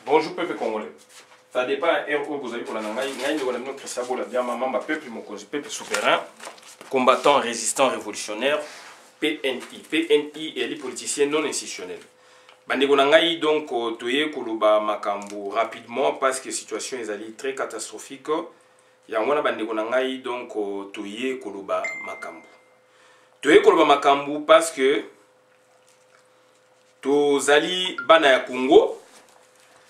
Bonjour peuple congolais. Ça dépend où vous avez pour la nangaï. Peuple souverain, combattant, résistant, révolutionnaire, PNI. PNI est les politiciens non institutionnels. Bandeko nangaï donc toye koloba makambo rapidement parce que la situation est très catastrophique. Yangwana bandeko nangaï donc toye koloba makambo. Toye koloba makambo parce que tozali bana ya Congo.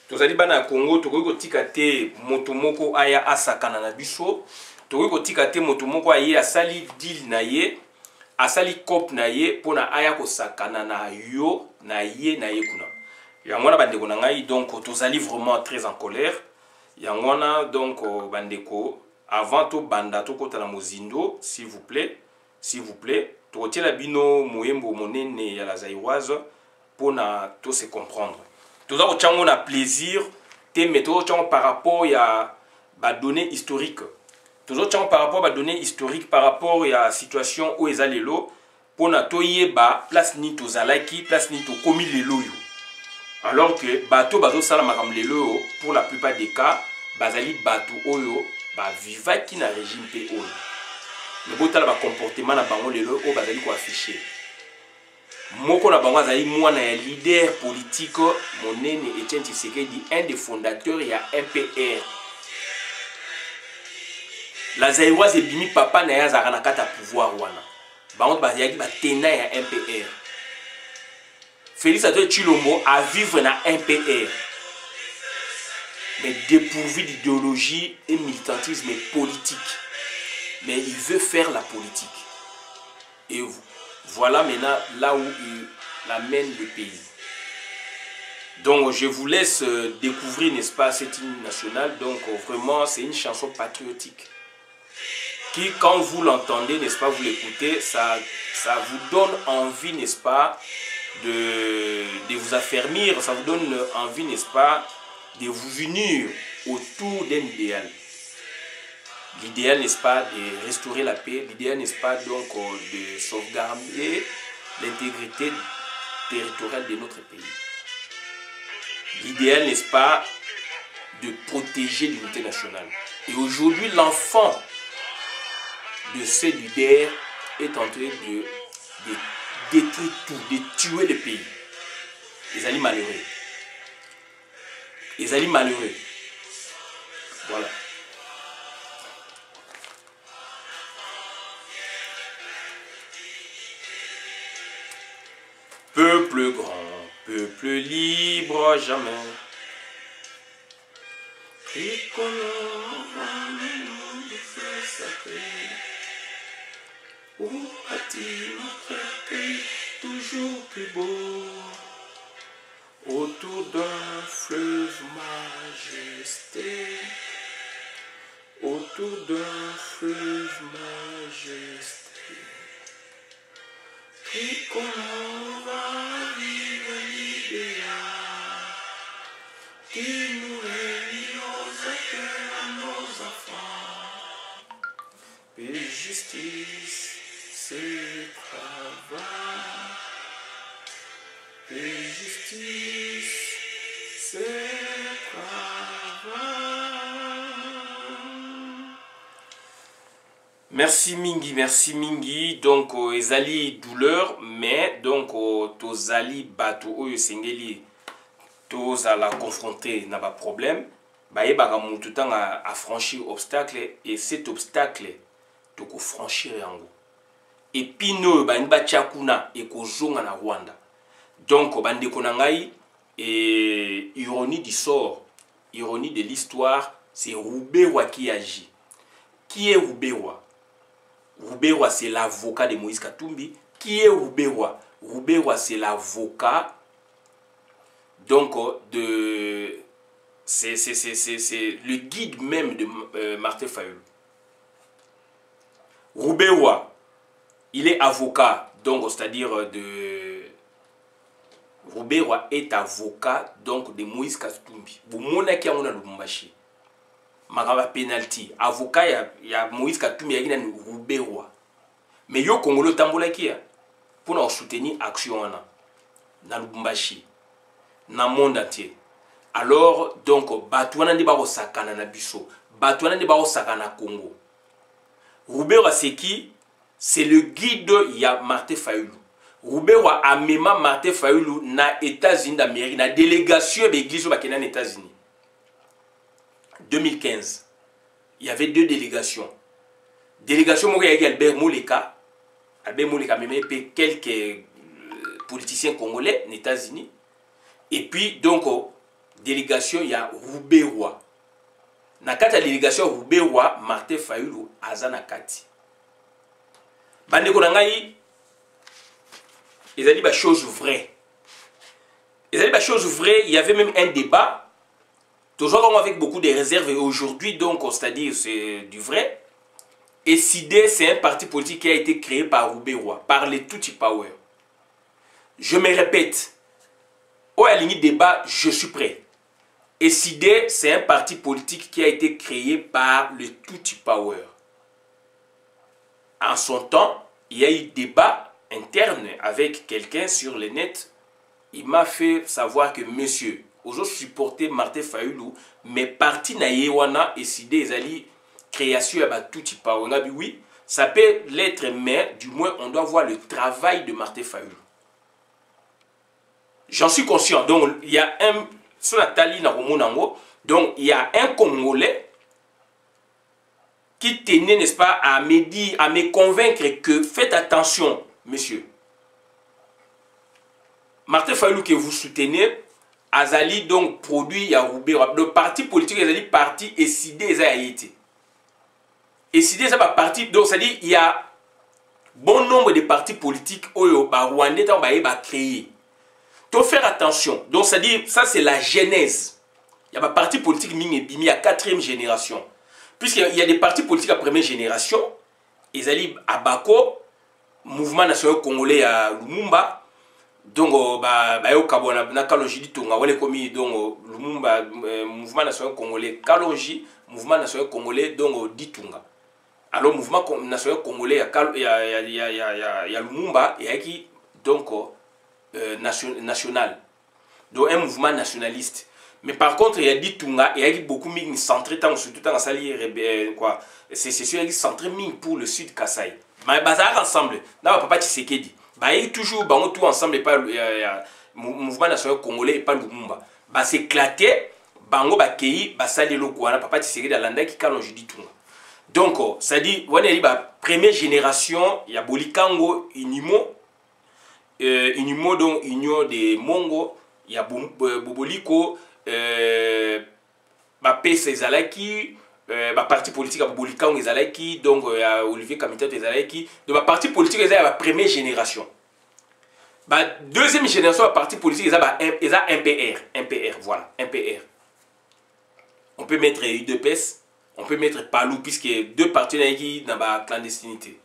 Tozali bana ya Congo tokoki kotika te moto moko aya asakana na biso. Tokoki kotika te moto moko aye asali deal na ye, asali cop na ye pona aya kosakana na yo na ye kuna. Yangwana bandeko na ngai donc tozali vraiment très en colère. Yangwana donc bandeko avant to banda to kota na mozindo s'il vous plaît, tokotiela bino moyembo monene ya la Zaïroise pona to se comprendre. Tout ça, on a plaisir, mais tout ça par rapport à la donnée historique. Tout ça par rapport à la donnée historique, par rapport à la situation où ils allaient là, pour na toye ba place ni to zalaki, place ni to komi lelo yo. Alors que bateau bateau sala makam lelo pour la plupart des cas, bazali bateau oyo ba vivaki na régime pe oyo. Le botal ba comportement na bango lelo o bazali ko afficher. Moko na bango azali mwana ya leader politique monene Etienne Tshisekedi, un des fondateurs ya MPR. La Zaïroise ebimi papa na ya zaka na kata pouvoir wana. Bango bazali ba tena ya MPR. Félix Antoine Tshilombo a vivre na MPR. Mais dépourvu d'idéologie et militantisme politique. Mais il veut faire la politique. Et vous voilà maintenant là où il amène le pays. Donc je vous laisse découvrir, n'est-ce pas, cette hymne nationale. Donc vraiment c'est une chanson patriotique. Qui quand vous l'entendez, n'est-ce pas, vous l'écoutez, ça vous donne envie, n'est-ce pas, de vous affermir. Ça vous donne envie, n'est-ce pas, de vous unir autour d'un idéal. L'idéal, n'est-ce pas, de restaurer la paix. L'idéal, n'est-ce pas, donc, de sauvegarder l'intégrité territoriale de notre pays. L'idéal, n'est-ce pas, de protéger l'unité nationale. Et aujourd'hui, l'enfant de ces leaders est en train de détruire tout, de tuer le pays. Les alliés malheureux. Les alliés malheureux. Voilà. Peuple grand, peuple libre, jamais. Tricolore, de feu sacré. Où a-t-il notre pays toujours plus beau? Autour d'un fleuve majesté. Autour d'un fleuve majesté. Tricolore va vivre l'idéal qui nous réunit aux accueils à nos enfants. Paix, justice, c'est travail. Paix, justice, c'est travail. Merci Mingi. Donc, ezali douleur, mais donc, tozali bato oyo sengeli, tozala confronté na ba problème, baye baka mutu tanga a franchir obstacle, et cet obstacle, toko franchir yango. Et puis no ba nba tchakuna et ko zonga na Rwanda. Donc, bande konangai, et ironie du sort, ironie de l'histoire, c'est Roubewa qui agit. Qui est Roubewa? Roubewa, c'est l'avocat de Moïse Katumbi. Qui est Roubewa? Roubewa, c'est l'avocat donc c'est le guide même de Martin Fayulu. Roubewa, il est avocat, donc c'est-à-dire de... Roubewa est avocat donc de Moïse Katumbi. Boumona qui a mon Lubumbashi. Makaba penalty avocat ya Moïse Katumbi ya gina Roubewa. Mais yo Congolo tambola kia pour nous soutenir action na Lubumbashi na monde entier. alors donc bato wana nde bakosakana na biso, bato wana nde bakosakana Congo. Robert Aseki, c'est le guide ya Martin Fayulu. Robert amema Martin Fayulu na États-Unis d'Amérique, na délégation de l'église au Bakena aux États-Unis. 2015, il y avait deux délégations. Délégation Moria Albert Moleka. Albert Moleka même quelques politiciens congolais aux États-Unis. Et puis donc délégation il y a Rouberois. Na kati ya délégation Rouberois, Martin Fayulu azana kati. Bandeko na ngai, ils ont dit des choses vraies. Ils ont dit des choses vraies. Il y avait même un débat. Toujours avec beaucoup de réserves. Et aujourd'hui, donc, c'est-à-dire, c'est du vrai. Et SIDE, c'est un parti politique qui a été créé par Rouberois, par les Tutsi Power. Je me répète. Au limite débat, je suis prêt. Et SIDE, c'est un parti politique qui a été créé par le Tutsi Power. En son temps, il y a eu débat interne avec quelqu'un sur le net. Il m'a fait savoir que monsieur, aujourd'hui supporter Martin Fayulu, mais parti na yewana et SIDE ezali création à Tutsi Power. Oui, ça peut l'être, mais du moins on doit voir le travail de Martin Fayulu. J'en suis conscient. Donc il y a un sur Nathalie Naromonango, donc il y a un Congolais qui tenait, n'est-ce pas, à me dire, à me convaincre que faites attention, monsieur. Martin Fayulu que vous soutenez, Azali donc produit à Rouberois. Le parti politique Azali parti et SIDE Ezayité. Et SIDE ça va parti, donc ça dit il y a bon nombre de partis politiques au Rwandais va créer. Donc faire attention. Donc ça dit ça c'est la genèse. Il y a un parti politique Bimi à 4e génération. Puisqu'il y a des partis politiques à première génération, ils allaient à Bako, mouvement national congolais à Lumumba, donc au Kabona, na Kalonji di Tunga, wale komi donc Lumumba, mouvement national congolais Kalonji, mouvement national congolais donc di Tunga. Alors mouvement national congolais il y a Lumumba et qui donc national, donc un mouvement nationaliste. Mais par contre, il y a dit Tunga, il y a beaucoup de centré, surtout dans la salle, quoi. C'est sûr, il y a centré pour le sud Kasaï. Mais bazar ensemble, là, papa Tshisekedi. Bah, il y a toujours tout ensemble, et pas le mouvement national congolais et pas le Lumumba. Bah, c'est éclaté, bango, bah, kei, bah, ça, les locaux, papa Tshisekedi, à l'anda qui calme, je dis Tunga. Donc, ça dit, on est bah, première génération, il y a Bolikango, Inimo, donc, Union des Mongo, il y a Boboliko, PC Zalaki, parti politique à Bolikan Zalaki, donc Olivier Kamita Zalaki, donc parti politique est la première génération. Deuxième génération, parti politique est un MPR, voilà, MPR. On peut mettre UDPS, on peut mettre Palou, puisque deux partis qui dans la clandestinité.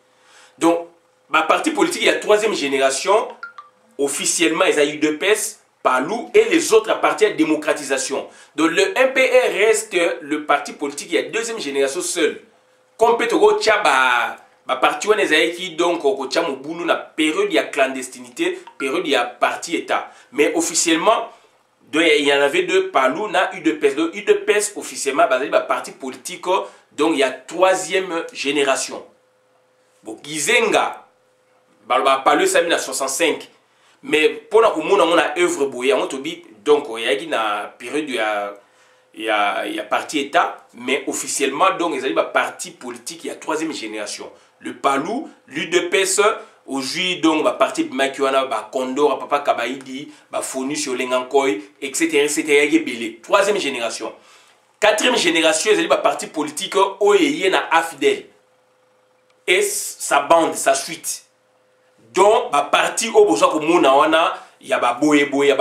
Donc, parti politique, il y a troisième génération, officiellement, il y a UDPS, Palou et les autres à partir de la démocratisation. Donc le MPR reste le parti politique, il y a deuxième génération seul. Comme peut-être parti qui donc au na période de clandestinité, période de parti État. Mais officiellement, il y en avait deux, Palou na UDPS. Donc UDPS officiellement, parti politique, donc il y a troisième génération. Bon, Gizenga, Palou ça en 65. Mais pour nous, on a œuvre bouillée, donc il y a une période il y a parti État, mais officiellement donc il y a parti politique, il y a troisième génération. Le Palou, l'UDPS, aujourd'hui donc parti Makiwana, Condor, Papa Kabaïdi, Fonu sur Lengankoy, etc. etc. Troisième génération. Quatrième génération, il y a parti politique où il y a AFDEL et sa bande, sa suite. Donc, parti au besoin que il y a Boé, il y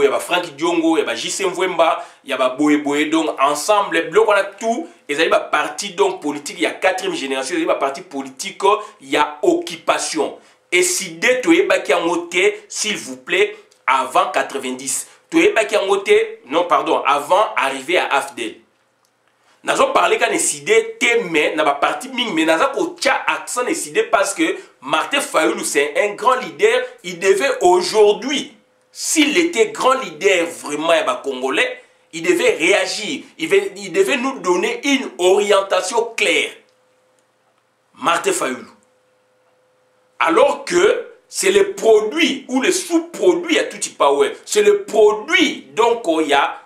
a Franky Diongo, il y a J.C. Mvemba, il y a Boé. Donc, ensemble, on a tout. Et il y a parti donc politique, il y a quatrième génération, il y a parti politique, il y a occupation. Et si dès tu es qui en côté, s'il vous plaît, avant 90. Tu es qui en côté, non, pardon, avant arriver à AFDEL. Nous avons parlé quand décidé mais n'a pas parti mais nous avons accent décidé parce que Martin Fayulu c'est un grand leader. Il devait aujourd'hui, s'il était grand leader vraiment congolais, il devait réagir, il devait nous donner une orientation claire. Martin Fayoulou. Alors que c'est le produit ou le sous-produit à Tutti Power. C'est le produit, donc, il y a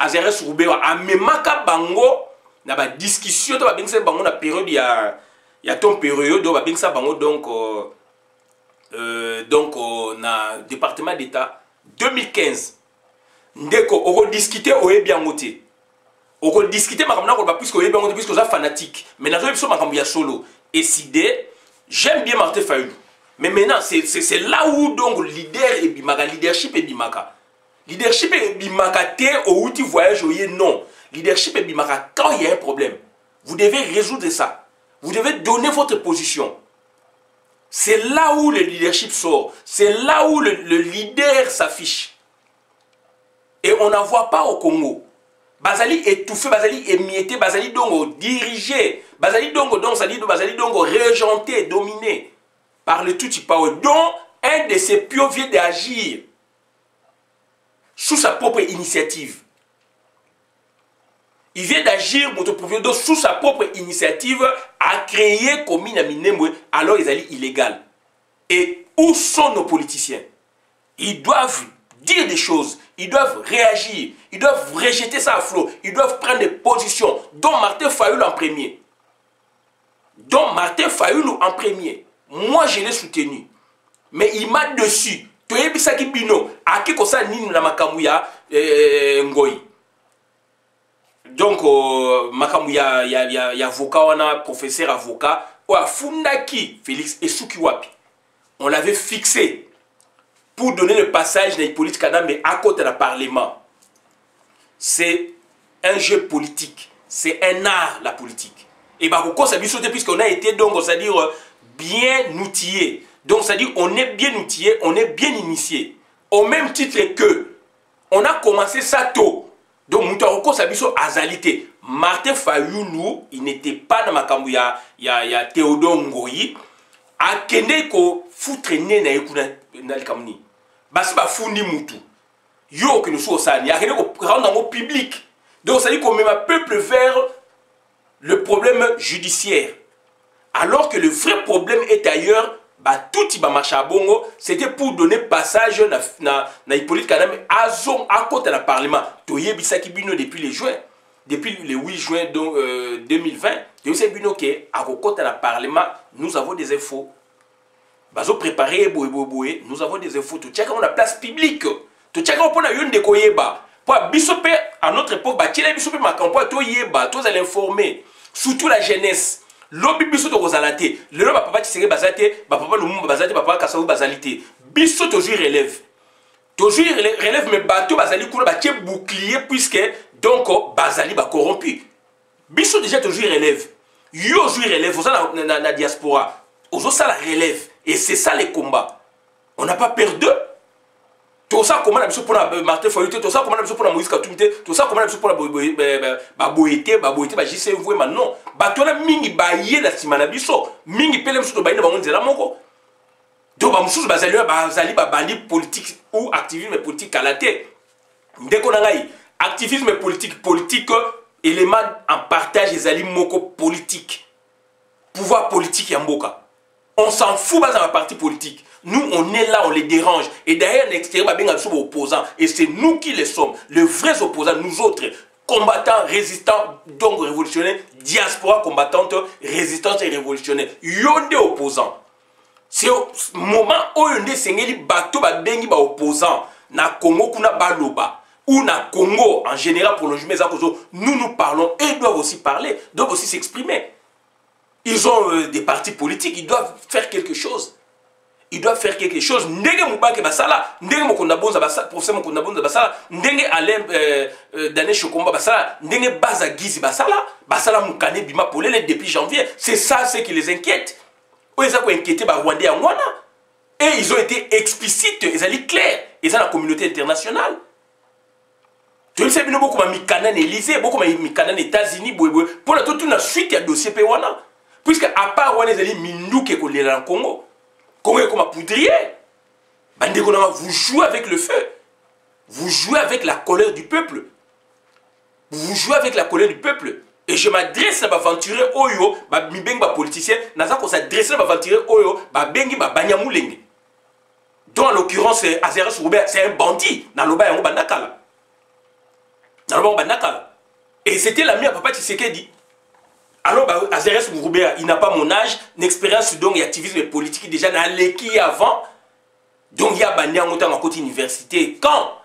Azeres Roubewa, à Memaka Bango, na ba discussion, dans la bango na période, il y a ton période, dans la bango, donc, na département d'État, 2015. Ndeko, on va discuter au Ebiangote. On va discuter, puisque vous êtes fanatique. Mais dans le solo. Et si j'aime bien Martin Fayoulou. Mais maintenant, c'est là où donc leadership est bimaka. Leadership est bimaka au outil voyage non. Leadership est bimaka quand il y a un problème. Vous devez résoudre ça. Vous devez donner votre position. C'est là où le leadership sort. C'est là où le leader s'affiche. Et on n'en voit pas au Congo. Bazali étouffé, Bazali émietté, Bazali donc dirigé, Bazali donc régenté, dominé par le Tutti Power, dont un de ses pions vient d'agir sous sa propre initiative. Il vient d'agir sous sa propre initiative à créer commune à Minembwe, alors ils allaient illégal. Et où sont nos politiciens? Ils doivent dire des choses, ils doivent réagir, ils doivent rejeter ça à flot, ils doivent prendre des positions, dont Martin Fayoulou en premier. Moi, je l'ai soutenu. Mais il m'a dessus. Tu es bisaki bino. Aki kosa nini na makamuya ngoi. Donc, makamuya ya avocat wana professeur avocat. Wa fundaki Félix Esuki wapi. On l'avait fixé pour donner le passage de Hippolyte Kadambe à côté du Parlement. C'est un jeu politique. C'est un art, la politique. Et pourquoi ça sauté puisqu'on a été donc, c'est-à-dire, bien outillé. Donc, c'est-à-dire, on est bien outillé, on est bien initié. Au même titre que, on a commencé ça tôt. Donc, Moutaoko Sabiso Azalité. Martin Fayoulou, il n'était pas dans ma kamouya, il y a Théodore Ngoyi. A Kende ko foutre né na yekuna na kamni. Basi ba fundi mutu. Yo que nous sommes ça, il y a Kende ko rendre dans le public. Donc, ça dit qu'on met un peuple vers le problème judiciaire. Alors que le vrai problème est ailleurs, bah, tout il va marcher à Bongo, c'était pour donner passage na Hippolyte Kadambe à côté du Parlement. Toye Bisaki Bino depuis le 8 juin 2020, Toye Bino qui est à côté du Parlement, nous avons des infos. Bazo préparé, nous avons des infos. Tu check la place publique. Tu check on a une de Koyeba. Pour Bissopé, à notre époque, bah, Tchela Bissopé m'a campagne, Toyeba, tous allez informer. Surtout la jeunesse. Lobi biso to kozalate. Le papa Tshisekedi bazate, papa Lumumba bazate, papa Kasaou bazalité. Biso toujours relève. Toujours relève mais bateau bazali kuna ba bouclier puisque donc bazali ba corrompu. Biso déjà toujours relève. Yo toujours relève, vous na diaspora. Ozo ça la relève et c'est ça les combats. On n'a pas perdu. Tout ça comment on a besoin pour Martin Fayoulou, tout ça comment on a besoin pour Moïse Katumbi, tout ça comment on a besoin pour Boété, JC Mvoué maintenant. Batona mingi baye la simana biso, mingi pele msuto baye na bango nzela moko. Donc ba mususu bazali bandi politique ou activisme politique à la tête. Ndeko na ngai, activisme politique élément en partage ezali moko politique. Pouvoir politique ya mboka. On s'en fout dans un parti politique. Nous, on est là, on les dérange. Et derrière l'extérieur, nous sommes opposants. Et c'est nous qui les sommes. Les vrais opposants, nous autres, combattants, résistants, donc révolutionnaires, diaspora combattante, résistante et révolutionnaire. Yonde opposants. C'est au moment où yonde sengeli bateau ba bengi ba opposants. Na Congo kuna baloba. Ou na Congo, en général, pour le jumelé, nous parlons et ils doivent aussi parler, doivent aussi s'exprimer. Ils ont des partis politiques, ils doivent faire quelque chose. Ils doivent faire quelque chose. Ndenge Moubake Basala, Ndenge Mokonda Bonza Basala, professeur Mokonda Bonza Basala, Ndenge Alain Dané Chokomba Basala, Ndenge Baza Gizi Basala, Basala Moukane Bima Polele depuis janvier. C'est ça ce qui les inquiète. Ils ont inquiété par Rwandais en Rwanda. Et ils ont été explicites, ils ont été clairs. Ils sont dans la communauté internationale. Tu sais bien beaucoup de Mikanan Élysée, beaucoup de Mikanan États-Unis, pour la toute une suite de dossiers Péwana. Puisque à part Rwanda, ils ont Mindou qui est collé dans le Congo. Congo est comme un poudrier. Vous jouez avec le feu. Vous jouez avec la colère du peuple. vous jouez avec la colère du peuple. Et je m'adresse à m'aventurer oyo, mi bengi ba politicien, naza ko s'adresser à m'aventurer oyo, bengi ba banyamulenge. Donc en l'occurrence, Azeres Roubert, c'est un bandit. Naloba yango bandakala. Naloba bandakala. Et c'était l'ami à Papa Tshisekedi. Alors Azeres Roubert, il n'a pas mon âge, une expérience donc activisme politique déjà dans l'équipe avant. Donc il y a bandi en à côté université. Quand?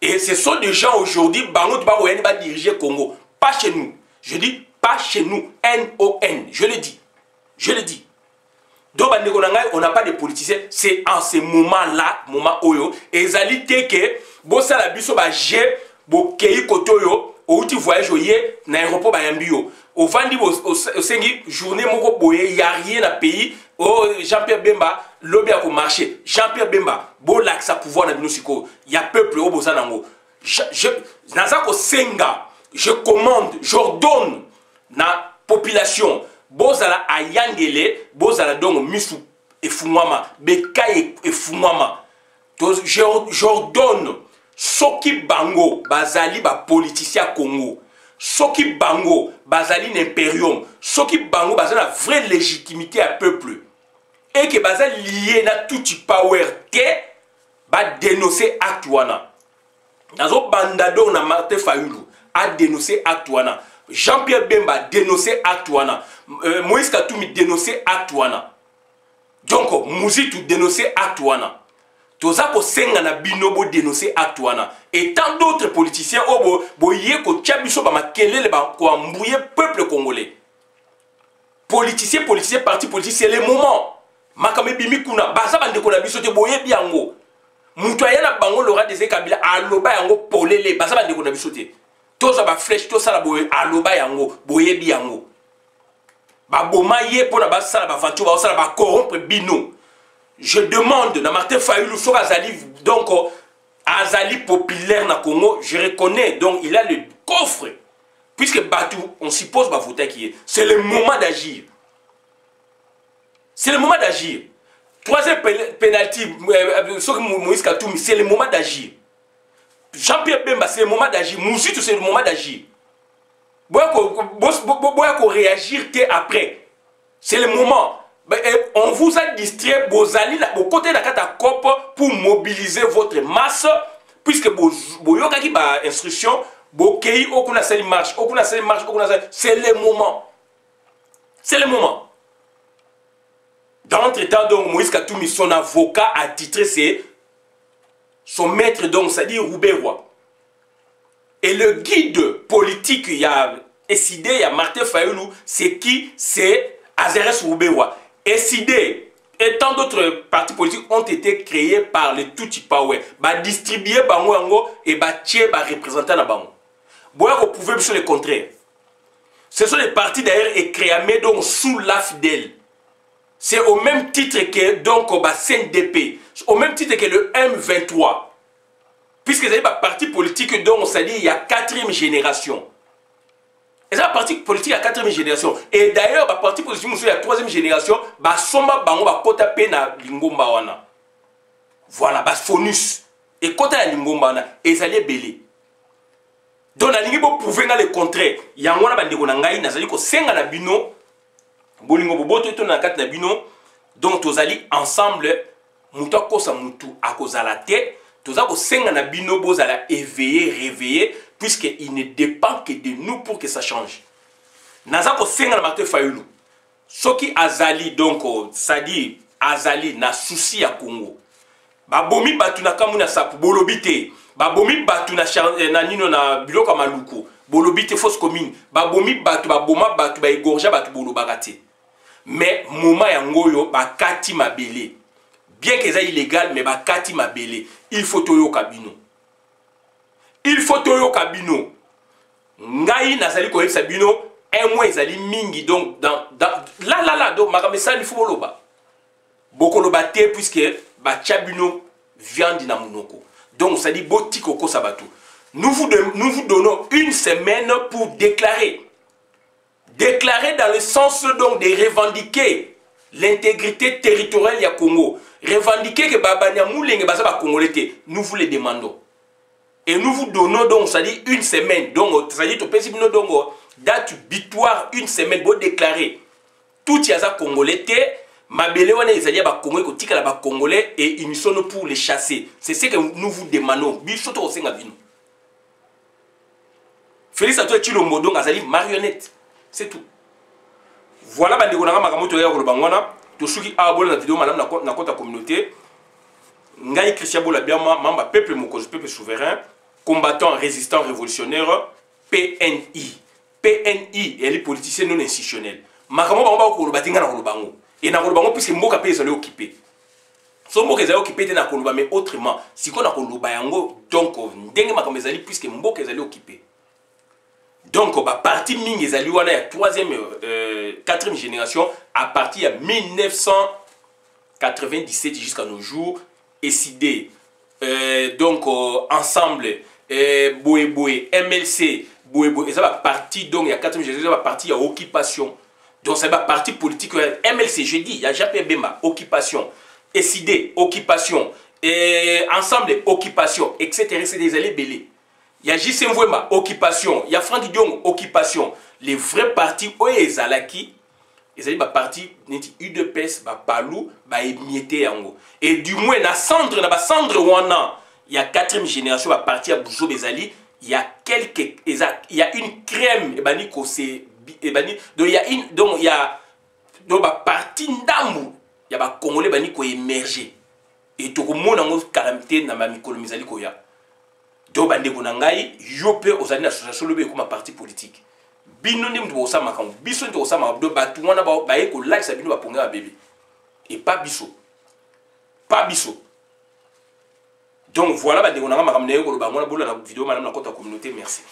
Et ce sont des gens aujourd'hui, Bango va diriger Congo. Pas chez nous. Je dis pas chez nous. N-O-N. Je le dis. Je le dis. Donc, on n'a pas de politiciens. C'est en ce moment-là, moment oyo, et zali teke, bossa la biso ba je, bo kei kotoyo, ou ti voyage oye, na aéroport ba yambio. Au vandi au sengi, journée moko boye, y a rien à pays. Oh, Jean-Pierre Bemba, lobby a marché. Jean-Pierre Bemba, bo l'axe à pouvoir na binosiko. Y a peuple au bosa nango. Nazako senga, je commande, j'ordonne na population. Bozala ayangele, bozala donc misu et fumama, bekaye et fumama. J'ordonne soki bango bazali ba politicien Congo. Soki bango bazali l'impérium. Soki bango bazali la vraie légitimité à peuple. Et que bazali lié na tout power te ba dénoncer acte wana. Nazo bandado na Martin Fayulu a dénoncé acte wana. Jean-Pierre Bemba dénoncé acte wana. Moïse Katoumi dénoncé acte wana. Donc Mouzitou dénoncé acte wana. Tozako senga na binobo dénoncé acte wana. Et tant d'autres politiciens boye ko tchabiso ba makelele ba ko ambouye peuple congolais. Politiciens, parti politique, c'est le moment. Makame bimi kuna baza bande ko na biso te boye biango. Mutu ayana bango lora des Kabila aloba yango polele baza bande ko na biso te. Toza ba flèche to sala boye aloba yango boye biango. Ba boma ye pona ba sala ba vantu ba sala ba corrompre bino. Je demande na Martin Fayulu so azali donc azali populaire na Congo, je reconnais donc il a le coffre puisque Batou on suppose ba voter qui est. C'est le moment d'agir. C'est le moment d'agir. Troisième penalty Moïse Katoumi, c'est le moment d'agir. Jean-Pierre Bemba, c'est le moment d'agir. Mouzitou, c'est le moment d'agir. Boyako réagir après. C'est le moment. On vous a distrait, Bozali, au côté de la catacombe pour mobiliser votre masse, puisque Boyokaki ba instruction, Bokei, Okuna Sali marche, c'est le moment. C'est le moment. Dans l'entretemps, donc, Moïse Katoumi, son avocat a titré, c'est son maître, donc, c'est-à-dire Rouberois. Et le guide politique, il y a SID, il y a Martin Fayulu, c'est qui? C'est Azeres Rouberois. SID et tant d'autres partis politiques ont été créés par le Tutsi Power. Ba distribuer bango yango et ba tier ba représentant na bango. Boya ko pouvez sur le contraire. Ce sont les partis d'ailleurs créés donc sous la fidèle. C'est au même titre que donc ba CNDP, au même titre que le M23. Puisque c'est un parti politique dont on s'est dit il y a 4e génération. Et c'est un parti politique à 4e génération. Et d'ailleurs, le parti politique il y a 3e génération, bah somba bango ba kota pe na lingomba wana. Voilà, bah fonus. Et kota na lingomba wana, et ça les belé. Donc na lingi bo prouver le contraire. Yangona bandeko na ngai nazali ko senga na bino. Bolingo boboto to na kat na bino. Donc tozali ensemble muto kosa mutu akozala te. Tozako senga na bino bozala éveillé, réveillé, puisqu'il ne dépend que de nous pour que ça change. Nazako senga na Martin Fayulu. Soki azali donc, c'est-à-dire azali na souci à Congo. Babomi batu na kamuna sapu bolobite. Babomi batu na nino na biloko maluko. Bolobite fausse commune. Babomi batu baboma batu ba igorja batu bolobagate. Mais moment yangoyo bakati mabele. Bien que ça illégal, mais bakati mabele. Il faut toyo kabino. Il faut toyo kabino. Ngai nazali ko yebisa bino un mois ezali mingi donc là donc makame ça il faut loba. Boko loba te puisque ba chabino viande na munoko. Donc ça dit boti koko sabato. Nous vous donnons une semaine pour déclarer. Déclarer dans le sens donc de revendiquer l'intégrité territoriale du Congo. Revendiquer que Baba Nyamulenge Baza Congolais, nous vous le demandons. Et nous vous donnons donc, ça dit une semaine. Donc, ça dit, nous donc, date butoir, une semaine, pour déclarer. Tout y a ça congolais, Mabele wana ezali ba Congolais ko tika la ba Congolais et ils sont pour les chasser. C'est ce que nous vous demandons. Biso to osenga bino. Félix Antoine Tshilombo donc azali marionnette. C'est tout. Voilà bande konanga makamoto ya ko bangwana to suki abona na vidéo madame na compte communauté. Ngai Christian Bola Biama mamba peuple mokozo peuple souverain, combattant résistant révolutionnaire PNI. PNI et les politiciens non institutionnels. Makamo bango ko batinga na ko bango. Et na koloba puisque mboka pe ezali occupé. So mboka ezali occupé te na koloba mais autrement, si ko na koloba yango donc ndenge makambo ezali puisque mboka ezali occupé. Donc ba parti mingi ezali wana ya 4e génération à partir de 1997 jusqu'à nos jours SID donc ensemble Boé Boé MLC Boé Boé ça va parti donc il y a 4e génération va parti à occupation. Donc c'est un parti politique, MLC, je dis, il y a Japé Bemba, occupation, SID, occupation, et ensemble, occupation, etc. C'est des allées belés. Il y a JC Mwema, occupation, il y a Franck Diong, occupation. Les vrais partis, oye Zalaki, ils allaient parti, UDPS, Palou, émietté yango. Et du moins, na centre wana, il y a 4e génération, parti à Boujo Bezali, il y a quelques, il y a une crème, et bani ko c'est donc il y a une donc il y a donc ba parti ndambu il y a ba congolais bani ko émerger et to ko mona ngo calamité na ma mikolo mizali ko ya donc bande ko ngai yope ozali na association lobe ko ma parti politique bino ndi mtu osama kan biso ndi osama do batu wana ba e ko like sa bino ba ponga ba bébé et pas biso donc voilà bande ko nanga makamne ko lo ba mona bola na vidéo madame na kota communauté merci.